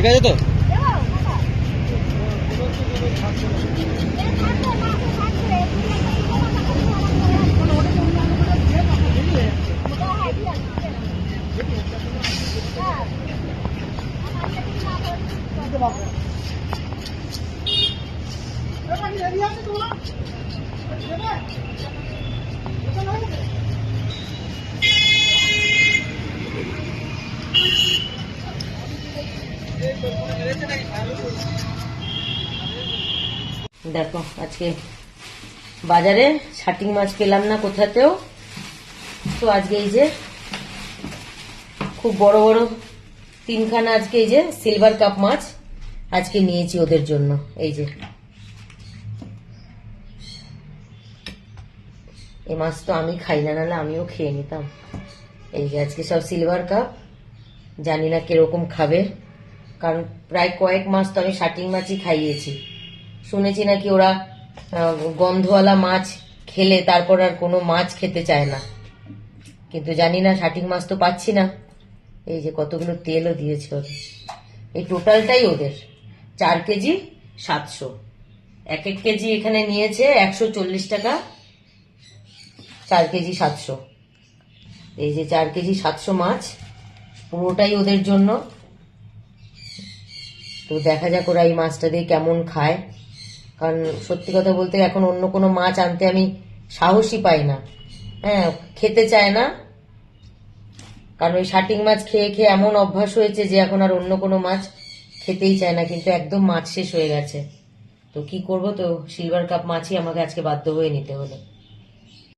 ঠিক আছে তো? দেখো আজকে বাজারে ছাটিং মাছ পেলাম না কোথাতেও, তো আজকে এই যে খুব বড় বড় তিনখানা আজকে এই যে সিলভার কাপ মাছ আজকে নিয়েছি ওদের জন্য। এই যে এই মাছ তো আমি খাই না, নাহলে আমিও খেয়ে নিতাম। এই যে আজকে সব সিলভার কাপ, জানি না কিরকম খাবে, কারণ প্রায় কয়েক মাস তো আমি শাটিং মাছই খাইয়েছি। শুনেছি নাকি ওরা গন্ধওয়ালা মাছ খেলে তারপর আর কোনো মাছ খেতে চায় না, কিন্তু জানি না, শাটিং মাছ তো পাচ্ছি না। এই যে কতগুলো তেলও দিয়েছে ওদের, এই টোটালটাই ওদের 4 কেজি 700, এক এক কেজি এখানে নিয়েছে 140 টাকা, 4 কেজি 700। এই যে 4 কেজি 700 মাছ পুরোটাই ওদের জন্য। তো দেখা যাক ওরা এই মাছটা দিয়ে কেমন খায়, কারণ সত্যি কথা বলতে এখন অন্য কোনো মাছ আনতে আমি সাহসই পাই না। হ্যাঁ, খেতে চায় না, কারণ ওই শাটিং মাছ খেয়ে খেয়ে এমন অভ্যাস হয়েছে যে এখন আর অন্য কোনো মাছ খেতেই চায় না, কিন্তু একদম মাছ শেষ হয়ে গেছে। তো কি করব, তো সিলভার কাপ মাছই আমাকে আজকে বাধ্য হয়ে নিতে হলো।